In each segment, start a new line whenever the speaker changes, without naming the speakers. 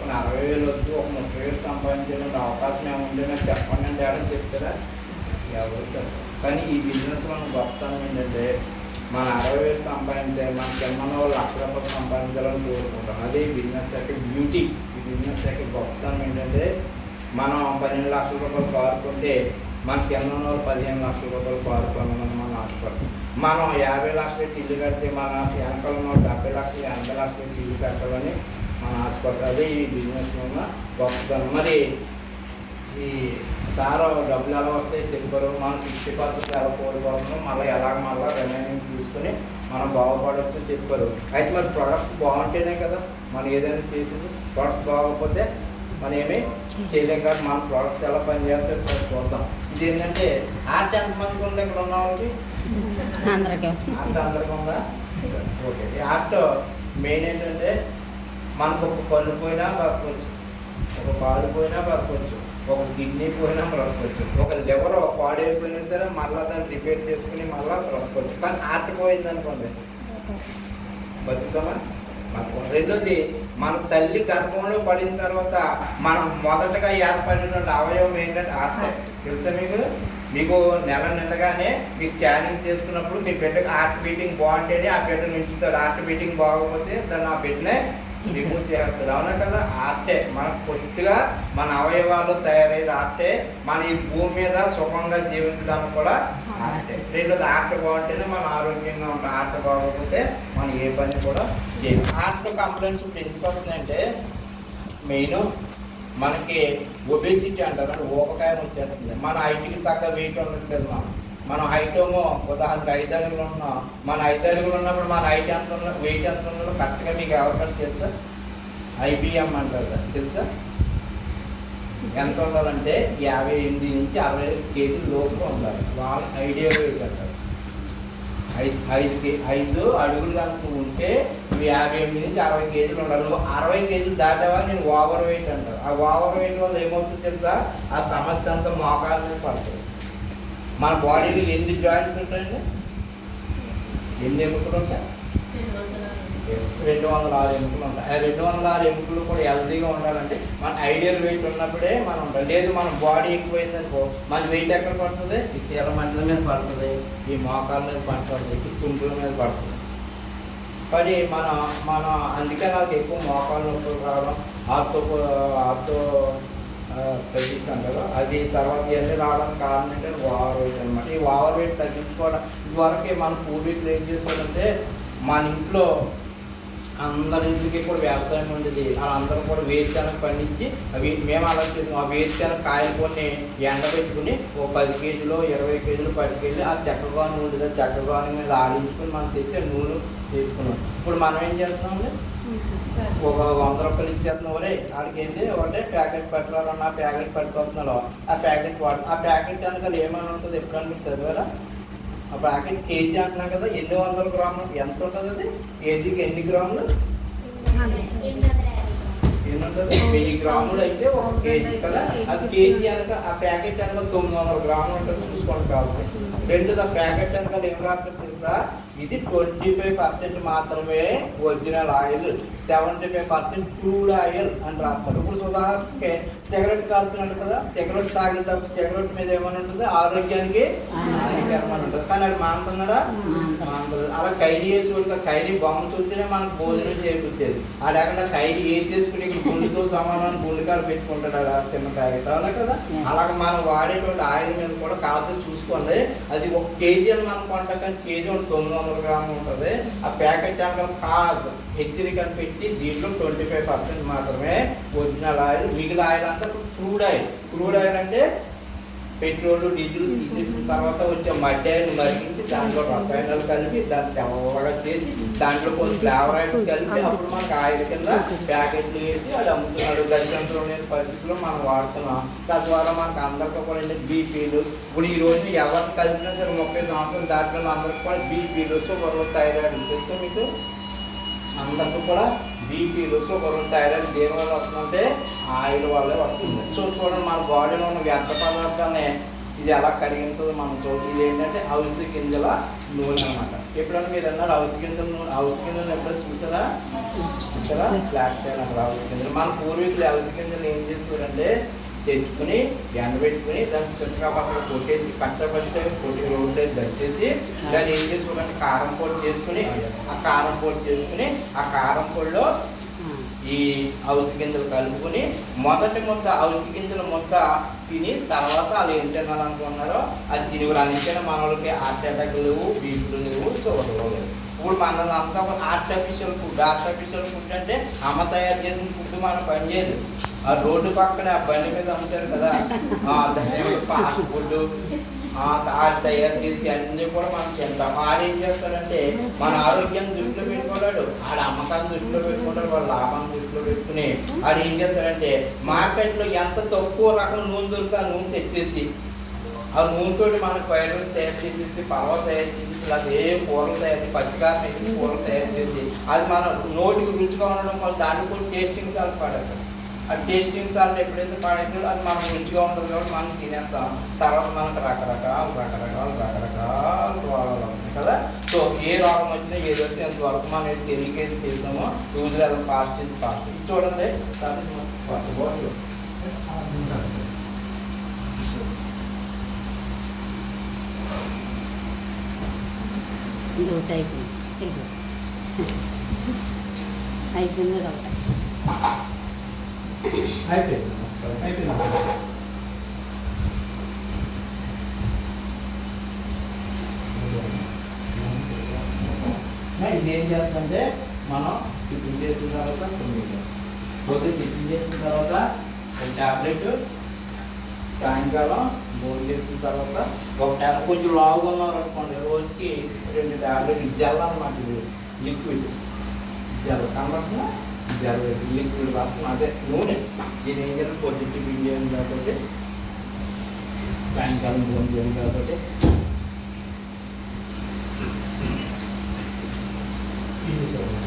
ఒక 40,000 వద్దు, ఒక 30,000 సంపాదించాలంటే అవకాశం ఏముంది నాకు చెప్పండి అంటే ఏడని చెప్తారా? ఎవరు చెప్పరు. కానీ ఈ బిజినెస్లో గొప్పతనం ఏంటంటే మన 60,000 సంపాదించే మన కింద ₹1,00,000 సంపాదించాలని కోరుకుంటాం. అదే ఈ బిజినెస్ యొక్క బ్యూటీ. ఈ బిజినెస్ యొక్క గొప్పతనం ఏంటంటే మనం ₹12 లక్షల కారు కొంటే మన కింద వాళ్ళు ₹15 లక్షల కారు కొనాలని మనం ఆశపడతాం. మనం 50 లక్షలు ఇల్లు కడితే మన వెనకాల 70 లక్షలు 80 లక్షలు ఇల్లు కట్టాలని మనం ఆశపడతాం. అదే ఈ బిజినెస్లో ఉన్న గొప్పతనం. మరి ఈ సార్ డబ్బులు ఎలా వస్తాయి చెప్పారు. మనం 60% ఎలా కోల్పోతున్నాం, మళ్ళీ మళ్ళీ రిమైనింగ్ తీసుకుని మనం బాగుపడవచ్చు చెప్పారు. అయితే మరి ప్రొడక్ట్స్ బాగుంటేనే కదా మనం ఏదైనా చేసేది. ప్రొడక్ట్స్ బాగోకపోతే మనం ఏమీ చేయలేం. కాబట్టి మన ప్రొడక్ట్స్ ఎలా పనిచేస్తాయో చూద్దాం. ఇది ఏంటంటే ఆర్ట్ ఎంతమందికి ఉంది ఇక్కడ ఉన్న వాళ్ళకి? ఆర్ట్ అందరికీ ఉందా? ఓకే. ఈ ఆర్ట్ మెయిన్ ఏంటంటే మనకు ఒక కన్ను పోయినా బతకొచ్చు, ఒక కాలు పోయినా బతకొచ్చు, ఒక కిడ్నీ పోయినా బ్రతకొచ్చు, ఒక లివర్ ఒక పాడు అయిపోయినా సరే మళ్ళీ దాన్ని రిపేర్ చేసుకుని మళ్ళీ బ్రతకొచ్చు. కానీ ఆర్ట్ పోయింది అనుకోండి బతుకుతామా? రెండోది మన తల్లి గర్భంలో పడిన తర్వాత మనం మొదటగా ఏర్పడినటువంటి అవయవం ఏంటంటే ఆర్ట్. తెలుసా మీకు? మీకు నెల నిండగానే మీ స్కానింగ్ చేసుకున్నప్పుడు మీ బిడ్డకు హార్ట్ బీటింగ్ బాగుంటేనే ఆ బిడ్డ నుంచుతాడు. హార్ట్ బీటింగ్ బాగోకపోతే దాన్ని ఆ బిడ్డనే రిమూవ్ చేస్తారు. అవునా కదా? ఆర్టే మనకు పొట్టుగా మన అవయవాలు తయారయ్యేది ఆర్టే. మన ఈ భూమి మీద సుఖంగా జీవించడానికి కూడా ఆర్టే. రెండోది ఆర్ట్ బాగుంటేనే మనం ఆరోగ్యంగా ఉంటాం. ఆర్ట్ బాగోకపోతే మనం ఏ పని కూడా చేయాలి. ఆర్ట్ కంప్లైంట్స్ ఇప్పుడు ఎందుకు వస్తున్నాయంటే మెయిన్ మనకి ఒబేసిటీ అంటారు. అంటే ఊపకాయం వచ్చేస్తుంది. మన హైట్కి తగ్గ వెయిట్ ఉండట్లేదు. మన హైట్ ఏమో ఉదాహరణకు 5 అడుగులు ఉన్నాం. మన 5 అడుగులు ఉన్నప్పుడు మన హైట్ ఎంత ఉన్న వెయిట్ ఎంత ఉన్నదో కరెక్ట్గా మీకు ఎవరికైనా తెలుసా? IBM అంటారు కదా, తెలుసా? ఎంత ఉండాలంటే 58 నుంచి 60 కేజీల లోపల ఉండాలి. వాళ్ళ ఐడియా వెయిట్ అంటారు. 5 అడుగులు కనుక ఉంటే నువ్వు 58 నుంచి 60 కేజీలు ఉండాలి. నువ్వు 60 కేజీలు దాటావా నేను ఓవర్ వెయిట్ అంటారు. ఆ ఓవర్ వెయిట్ వల్ల ఏమవుతుందో తెలుసా? ఆ సమస్య అంతా మోకాళ్ళ మీద పడుతుంది. మన బాడీలో ఎన్ని జాయింట్స్ ఉంటాయండి? ఎన్ని ఎముకలు ఉంటాయి? 206 ఎముకలు ఉంటాయి. ఆ 206 ఎముకలు కూడా హెల్తీగా ఉండాలంటే మన ఐడియల్ వెయిట్ ఉన్నప్పుడే మనం ఉంటాం. లేదు మన బాడీ ఎక్కువైందనుకో మన వెయిట్ ఎక్కడ పడుతుంది? ఈ శీల మంటల మీద పడుతుంది, ఈ మోకాల మీద పడుతుంది, ఈ తుంపుల మీద పడుతుంది. పడి మన అందుకే నాకు ఎక్కువ మోకాలు నొప్పులు రావడం, ఆర్థో తగ్గిస్తాం కదా, అది తర్వాత ఇవన్నీ రావడానికి కారణం ఏంటంటే ఓవర్ వెయిట్ అనమాట. ఈ ఓవర్ వెయిట్ తగ్గించుకోవడం ఇదివరకే మన పూర్వీకులు ఏం చేసుకోవాలంటే మన ఇంట్లో అందరింటికి కూడా వ్యవసాయం ఉండేది. వాళ్ళందరూ కూడా వేరుశనగ పండించి అవి మేము అలా చేసాం. ఆ వేరుశనగ కాయలు కొన్ని ఎండబెట్టుకుని ఓ 10 కేజీలు 20 కేజీలు పట్టుకెళ్ళి ఆ చెక్కగాను ఉండేది. ఆ చెక్కగాను మీద ఆడించుకుని మనం తెచ్చి నూనె చేసుకున్నాం. ఇప్పుడు మనం ఏం చేస్తున్నామండి? ఒక 100 రూపాయలు ఇచ్చేస్తున్నాం. ఒరే ఆడికి వెళ్ళి ఒకటే ప్యాకెట్ పట్టుకోవాలన్నా ప్యాకెట్ పట్టుకొస్తున్నాడు. ఆ ప్యాకెట్ ఆ ప్యాకెట్ వెనకాల ఏమైనా ఉంటుంది ఎప్పుడన్నా మీకు చదివారా? ఆ ప్యాకెట్ కేజీ అంటున్నాం కదా, ఎన్ని 100 గ్రాములు ఎంత ఉంటుంది? అది కేజీకి ఎన్ని గ్రాములు? ఎన్ని ఉంటుంది? 1000 గ్రాములు అయితే 1 కేజీ కదా. ఆ కేజీ వెనక ఆ ప్యాకెట్ వెనక 900 గ్రాములు ఉంటుంది. చూసుకోండి కావాలి. రెండోది ఆ ప్యాకెట్ వెనకాల ఏం రాస్తారు తెలుసా? ఇది 25% మాత్రమే ఒరిజినల్ ఆయిల్, 75% క్రూడ్ ఆయిల్ అని రాస్తారు. ఇప్పుడు ఉదాహరణకి సిగరెట్ కాలుతున్నాడు కదా, సిగరెట్ తాగేటప్పుడు సిగరెట్ మీద ఏమైనా ఉంటుంది? ఆరోగ్యానికి హానికరమని ఉంటుంది. కానీ అది మానుతున్నాడా? మానుతుంది. అలా ఖైదీ వేసి ఖైదీ బొమ్మ చూస్తేనే మనకు భోజనం చేకూర్చేది. ఆ లేకుండా ఖైదీ వేసేసుకుని గుండెతో సమానం గుండెకాలు పెట్టుకుంటాడు అలా చిన్న ప్యాకెట్. అవునా కదా? అలాగే మనం వాడేటువంటి ఆయిల్ మీద కూడా కాదు చూసుకోండి. అది 1 కేజీ అని మనం కొంటాం, కానీ కేజీ 900 గ్రాములు ఉంటుంది. ఆ ప్యాకెట్ వెనకాల కాదు హెచ్చరికను పెట్టి దీంట్లో 25% మాత్రమే ఒరిజినల్ ఆయిల్, మిగిలిన ఆయిల్ అంతా క్రూడ్ ఆయిల్. క్రూడ్ ఆయిల్ అంటే పెట్రోల్ డీజిల్ తీసేసిన తర్వాత వచ్చే మడ్డి ఆయిల్ మరిగించి దాంట్లో రసాయనాలు కలిపి దాన్ని తెల్లగా చేసి దాంట్లో కొన్ని ఫ్లేవర్ ఆయిల్స్ కలిపి అప్పుడు మనకు ఆయిల్ కింద ప్యాకెట్లు వేసి అది అమ్ముతున్నాడు. గతియంత్రం లేని పరిస్థితుల్లో మనం వాడుతున్నాం. తద్వారా మనకు అందరికీ కూడా బీపీలు, ఇప్పుడు ఈ రోజు ఎవరిని కలిపినా సరే 30 సంవత్సరాలు దాంట్లో అందరికీ కూడా బీపీలు, షుగర్, థైరాయిడ్ తెలుసు మీకు అందరికీ కూడా బీపీలు, షుగర్, థైరాయిడ్ దేనివల్ల వస్తుందంటే ఆయిల్ వల్లే వస్తుంది. సో చూడండి మన బాడీలో ఉన్న వ్యర్థ పదార్థాన్ని ఇది ఎలా కరిగింటుందో మనం చూడాలి. ఇది ఏంటంటే అవిసె గింజల నూనె అనమాట. ఎప్పుడన్నా మీరు అన్నారు అవిసె గింజల నూనె, అవిసె గింజలు ఎప్పుడైనా చూసారా? చూసారా? ఫ్లాట్ సైడ్ అక్కడ అవిసె గింజలు. మన పూర్వీకులు అవిసె గింజలు ఏం చేస్తారంటే తెచ్చుకుని ఎండబెట్టుకుని దాన్ని చిన్నగా పక్కన కొట్టేసి కచ్చపట్టి కొట్టి రోడ్లు దచ్చేసి దాన్ని ఏం చేసుకోవాలంటే కారం పొడి చేసుకుని ఆ కారం పొడిలో ఈ అవిసె గింజలు కలుపుకొని మొదటి ముద్ద అవిసె గింజల ముద్ద తిని తర్వాత వాళ్ళు ఏం తినాలనుకున్నారో అది తిని అందుకనే మన వాళ్ళకి హార్ట్ అటాక్ లేవు, బీపీలు లేవు, షుగర్లు లేవు. ఇప్పుడు మనదంతా ఆర్టిఫిషియల్ ఫుడ్ అంటే అమ్మ తయారు చేసిన ఫుడ్ మనం పనిచేయదు. ఆ రోడ్డు పక్కన ఆ బండి మీద అమ్ముతారు కదా, ఫాస్ట్ ఫుడ్ తయారు చేసి అన్నీ కూడా మనం తింటాం. ఆడేం చేస్తారంటే మన ఆరోగ్యాన్ని దృష్టిలో పెట్టుకోలేడు, ఆడ అమ్మకాన్ని దృష్టిలో పెట్టుకుంటాడు, వాళ్ళ లాభాన్ని దృష్టిలో పెట్టుకుని ఆడు ఏం చేస్తాడంటే మార్కెట్లో ఎంత తక్కువ రకం నూనె దొరికితే ఆ నూనె తెచ్చేసి ఆ నూనెతో మనకు పైరు తయారు చేసేసి పర్వ తయారు చేసేసి అది ఏ కూరలు తయారు చేసి పచ్చికారం వేసి కూరలు తయారు చేసి అది మన నోటికి రుచిగా ఉండడం వల్ల దాన్ని కూడా టేస్టింగ్ సాల్ట్ పాడేస్తాం. ఆ టేస్టింగ్ సాల్ట్ ఎప్పుడైతే పాడేస్తాడో అది మనకు రుచిగా ఉంటుంది కాబట్టి మనం తినేస్తాం. తర్వాత మనకు రకరకాల రోగాలు ఉంటాయి కదా. సో ఏ రోగం వచ్చినా ఏది వచ్చినా ఎంతవరకు మనం తెలియకేసి చేసామో రోజులు అది ఫాస్ట్ ఇది చూడండి.
అయిపోయింది
ఇదేం చేస్తుంటే మనం టిఫిన్ చేసిన తర్వాత టిఫిన్ చేసిన తర్వాత ఒక ట్యాబ్లెట్, సాయంకాలం భోజనం చేసిన తర్వాత ఒక ట్యాబ్లెట్. కొంచెం లావుగా ఉన్నారు అనుకోండి రోజుకి 2 ట్యాబ్లెట్ జెల్ అన్నమాట. ఇది లిక్విడ్ జెల్ కాబట్టి జెల్ లిక్విడ్ రాస్తాం, అదే నూనె. దీని ఏం చేయాలి పొద్దున్న టిఫిన్ చేయాలి కాబట్టి సాయంకాలం భోజనం చేయాలి కాబట్టి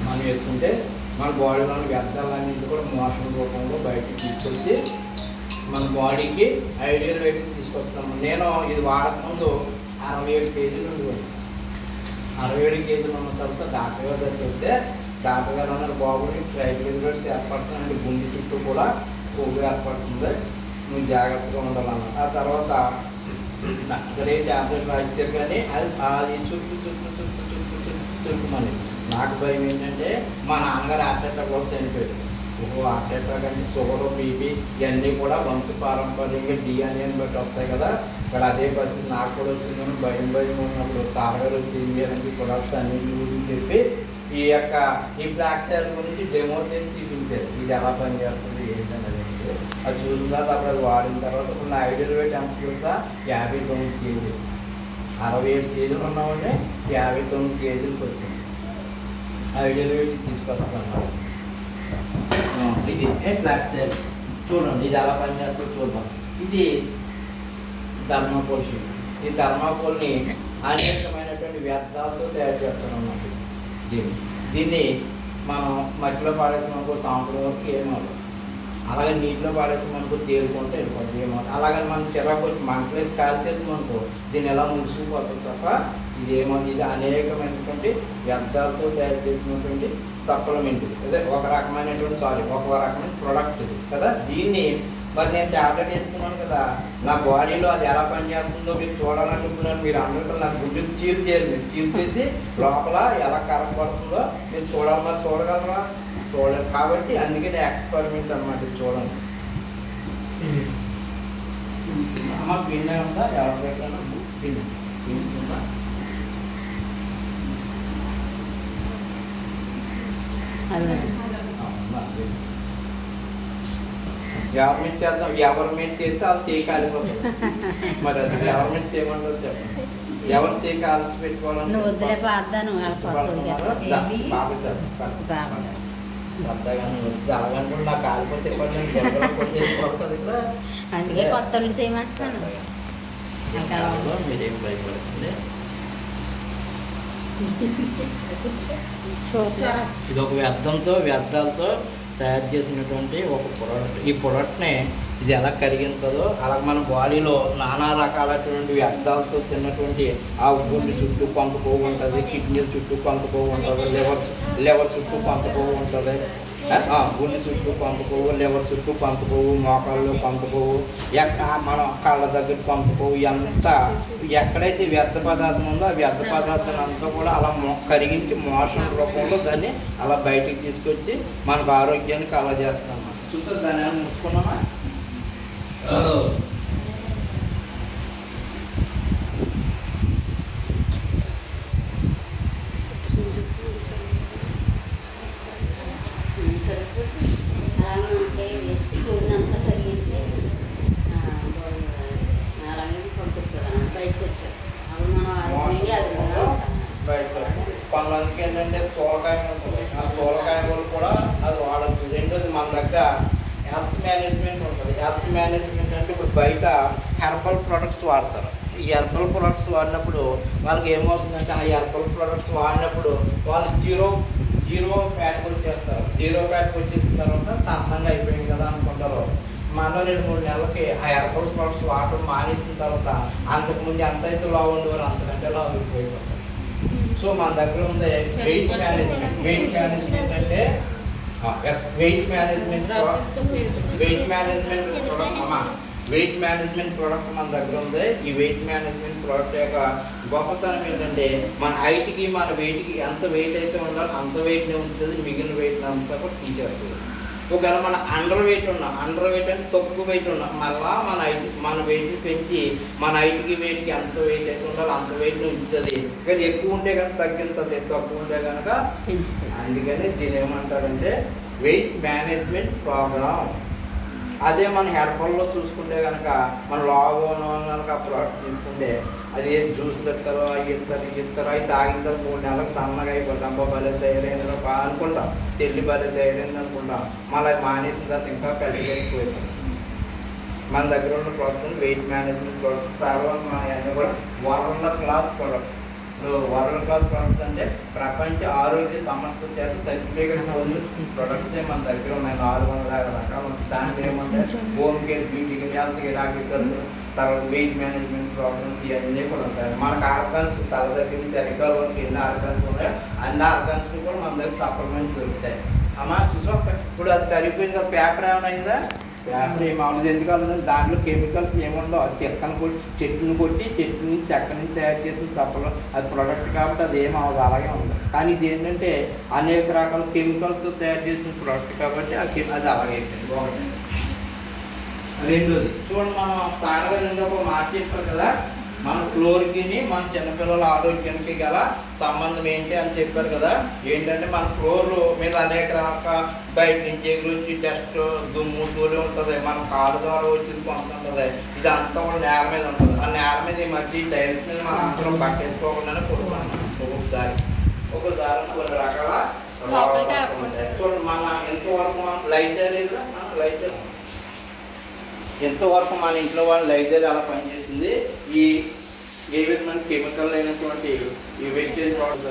మనం వేసుకుంటే మన బాడీలోని వ్యర్థాలన్నింటి కూడా మోషన్ రూపంలో బయటకు తీసుకొచ్చి మన బాడీకి ఐడియల్ వెయిట్ తీసుకొస్తున్నాము. నేను ఇది వాడకముందు 67 కేజీలు ఉండేవాడు. 67 కేజీలు ఉన్న తర్వాత డాక్టర్ గారి దగ్గరికి వెళ్తే డాక్టర్ గారు అన్నారు, బాబు ట్రైగ్లిజరైడ్స్ ఏర్పడుతుందండి, గుండె చుట్టూ కూడా కొవ్వు ఏర్పడుతుంది, నువ్వు జాగ్రత్తగా ఉండాలన్నారు. ఆ తర్వాత డాక్టర్ ట్యాబ్లెట్ రాయించారు కానీ అది చుట్టుమని నాకు భయం ఏంటంటే మా నాన్నగారు హార్ట్ అటాక్ కూడా చనిపోయాడు. హార్ట్ అటాక్ అంటే షుగర్, బీపీ ఇవన్నీ కూడా వంశపారంపర్యంగా డిఎన్ఏ బట్టి వస్తాయి కదా. ఇక్కడ అదే పరిస్థితి నాకు కూడా వచ్చిందని భయం ఉన్నప్పుడు తారగారు వచ్చింది అని ప్రొడక్ట్స్ అన్నింటి గురించి చెప్పి ఈ బ్లాక్ సెల్ గురించి డెమో చేసి చూపించారు. ఇది ఎలా పనిచేస్తుంది ఏంటనేది అది చూసిన తర్వాత అప్పుడు అది వాడిన తర్వాత ఇప్పుడు నా ఐడియల్ వెయిట్ ఎంత తెలుసా? 59 కేజీలు. 67 కేజీలు ఉన్నామంటే 59 కేజీలకు వచ్చింది. ఐడియల్ వెయిట్ తీసుకొస్తాను. ఇది బ్లాక్ సెల్ చూడండి, ఇది ఎలా పనిచేస్తుందో చూద్దాం. ఇది థర్మాకోల్ షీట్. ఈ థర్మాకోల్ని అనేకమైనటువంటి వ్యర్థాలతో తయారు చేస్తాం అన్నమాట. దీన్ని మనం మట్టిలో పాడేసినప్పుడు సంవత్సరం వరకు ఏమవుతుంది, అలాగే నీటిలో పాడేసినప్పుడు తేలుకుంటే వెళ్ళిపోతుంది ఏమవుతుంది. అలాగే మనం చిరాకు వచ్చి మంటలేసి కాల్ చేసిననుకో దీన్ని ఎలా ముడిసిపోతుంది తప్ప ఇది ఏమవుతుంది. ఇది అనేకమైనటువంటి వ్యర్థాలతో తయారు చేసినటువంటి సప్లిమెంట్, అదే ఒక రకమైన ప్రొడక్ట్ ఇది కదా. దీన్ని మరి నేను ట్యాబ్లెట్ వేసుకున్నాను కదా, నా బాడీలో అది ఎలా పనిచేస్తుందో మీరు చూడాలనుకున్నాను. మీరు అందరికీ నా గుండెలు చీల్ చేయాలి, మీరు చీల్ చేసి లోపల ఎలా కరెక్ట్ పడుతుందో మీరు చూడాలి. మరి చూడగలరా? చూడలేదు. కాబట్టి అందుకని ఎక్స్పెరిమెంట్ అనమాట. చూడండి అమ్మ పిండి ఉందా? ఎవరి దగ్గర పిండి ఉందా? ఎవరి మీద చేద్దాం, ఎవరి మీద చేస్తే వాళ్ళు చేయి కాలిపోతుంది. మరి అది ఎవరి మీద చేయమంటారు చెప్పండి. ఎవరు చేయి కాల్చి పెట్టుకోవాలని అలాగనుకుంటే నాకు కాలిపోతే
అందుకే కొత్త చేయమంటున్నాను.
మీరేం భయపడుతుంది. ఇది ఒక వ్యర్థాలతో తయారు చేసినటువంటి ఒక ప్రోడక్ట్. ఈ ప్రోడక్ట్ని ఇది ఎలా కరిగింటుందో అలా మన బాడీలో నానా రకాలైనటువంటి వ్యర్థాలతో తిన్నటువంటి ఆ గుండె చుట్టూ కొంత కొవ్వు ఉంటుంది, కిడ్నీ చుట్టూ కొంత కొవ్వు ఉంటుంది, లివర్ చుట్టూ కొంత కొవ్వు ఉంటుంది, గుండె చుట్టూ కొంత కొవ్వు, లివర్ చుట్టూ కొంత కొవ్వు, మోకాళ్ళు కొంత కొవ్వు, మన కళ్ళ దగ్గర కొంత కొవ్వు, ఎంత ఎక్కడైతే వ్యర్థ పదార్థం ఉందో ఆ వ్యర్థ పదార్థాన్ని అంతా కూడా అలా కరిగించి మోషన్ రూపంలో దాన్ని అలా బయటికి తీసుకొచ్చి మనకు ఆరోగ్యాన్ని కలగజేస్తాం. చూసారు దాన్ని ఏమైనా ముట్టుకున్నామా?
అలాగే వేస్ట్ కూడినంత కరిగితే అలాగే పంపిస్తుంది బయటకు వచ్చారు. అప్పుడు మనం
బయట కొంతమందికి ఏంటంటే స్థూలకాయ ఉంటుంది. ఆ స్థూలకాయ కూడా అది వాడచ్చు. రెండోది మన దగ్గర హెల్త్ మేనేజ్మెంట్ ఉంటుంది. హెల్త్ మేనేజ్మెంట్ అంటే ఇప్పుడు బయట హెర్బల్ ప్రొడక్ట్స్ వాడతారు. ఈ హెర్బల్ ప్రొడక్ట్స్ వాడినప్పుడు వాళ్ళకి ఏమవుతుందంటే ఆ హెర్బల్ ప్రొడక్ట్స్ వాడినప్పుడు వాళ్ళు జీరో ఫ్యాట్ వచ్చేస్తారు. జీరో ఫ్యాట్ వచ్చేసిన తర్వాత సన్నంగా అయిపోయింది కదా అనుకుంటారు. మళ్ళీ 2-3 నెలలకి ఆ హెర్బల్ ప్రొడక్ట్స్ వాడటం మానేసిన తర్వాత అంతకుముందు ఎంత అయితే లావు ఉండేవారు అంతకంటే లావు అయిపోతారు. సో మన దగ్గర ఉంది వెయిట్ మేనేజ్మెంట్. అంటే వెయిట్ మేనేజ్మెంట్ ప్రోడక్ట్ మన దగ్గర ఉంది. ఈ వెయిట్ మేనేజ్మెంట్ ప్రోడక్ట్ యొక్క గొప్పతనం ఏంటంటే మన హైట్కి మన వెయిట్కి ఎంత వెయిట్ అయితే ఉండాలో అంత వెయిట్ని ఉంచుతుంది, మిగిలిన వెయిట్ని అంతా కూడా తీసేస్తుంది. ఒకవేళ మన అండర్ వెయిట్ అంటే తక్కువ వెయిట్ ఉన్నాం మళ్ళా మన వెయిట్ని పెంచి మన హైట్కి వెయిట్కి ఎంత వెయిట్ అయితే ఉండాలో అంత వెయిట్ని ఉంచుతుంది. కానీ ఎక్కువ ఉంటే కనుక తగ్గిస్తుంది, తక్కువ ఉంటే కనుక పెంచుతుంది. అందుకని దీని ఏమంటారంటే వెయిట్ మేనేజ్మెంట్ ప్రోగ్రామ్. అదే మన హెర్బల్లో చూసుకుంటే కనుక మన లావు కనుక ఆ ప్రోడక్ట్ తీసుకుంటే అది ఏం జ్యూస్లు ఇస్తారో అవి ఇస్తారు అవి తాగిన తర్వాత 3 నెలలకు సన్నగా అయిపోతుంది. అబ్బా భలే తయారైందో అనుకుంటాం, చెల్లి భలే తయారైంది అనుకుంటాం. మళ్ళీ మానేసిన తర్వాత ఇంకా పెద్దగా అయిపోతుంది. మన దగ్గర ఉన్న ప్రోడక్ట్స్ వెయిట్ మేనేజ్మెంట్ ప్రోడక్ట్స్. తర్వాత మన అన్నీ కూడా world class products. World class products అంటే ప్రపంచ ఆరోగ్య సంస్థ చేత సర్టిఫికేట్ పొందిన ప్రొడక్ట్సే మన దగ్గర ఉన్నాయి. 450 రకాలు. దాంట్లో ఏమంటే home care, beauty care, health care, agriculture, తర్వాత వెయిట్ మేనేజ్మెంట్ ప్రాబ్లమ్స్ ఇవన్నీ కూడా ఉంటాయి. మనకు ఆర్గాన్స్ తల దగ్గర నుంచి అరికాల వరకు ఎన్ని ఆర్గాన్స్ ఉన్నాయో అన్ని ఆర్గాన్స్కి కూడా మన దగ్గర సప్లిమెంట్స్ దొరుకుతాయి. అమ్మ చూసా ఇప్పుడు అది కరిగిపోయింది కదా, పేపర్ ఏమైనా అయిందా? పేపర్ ఏమవుతుంది ఎందుకు అవుతుందని దాంట్లో కెమికల్స్ ఏముండవు. చెట్టుని కొట్టి చెక్క నుంచి తయారు చేసిన సప్పలు అది ప్రొడక్ట్ కాబట్టి అది ఏమవుతుంది, అలాగే ఉంది. కానీ ఇది ఏంటంటే అనేక రకాల కెమికల్స్తో తయారు చేసిన ప్రొడక్ట్ కాబట్టి అది అలాగే అయిపోయింది. ఒకటి. రెండోది చూడండి, మనం సాగగా ఒక మాట చెప్పారు కదా, మన ఫ్లోర్కి మన చిన్నపిల్లల ఆరోగ్యానికి గల సంబంధం ఏంటి అని చెప్పారు కదా. ఏంటంటే మన ఫ్లోర్ మీద అనేక రకాల బయట నుంచి ఎగురొచ్చి డస్ట్ దుమ్ము తూలి ఉంటుంది, మన కాళ్ళ ద్వారా వచ్చేది కొంత ఉంటుంది. ఇది అంతా కూడా నేల మీద ఉంటుంది. ఆ నేల మీద ఈ మధ్య టైల్స్ మీద మనం అందరం పట్టేసుకోకుండానే కొడుకున్నాం. ఒక్కొక్కసారి కొన్ని రకాల ఉంటాయి. చూడండి, మన ఎంతవరకు మనం ఎంతవరకు మన ఇంట్లో వాళ్ళు లైజర్ అలా పనిచేసింది. ఈ ఏ విధమైన కెమికల్ అయినటువంటి ఈ వెజిటేబుల్ ప్రోడక్ట్స్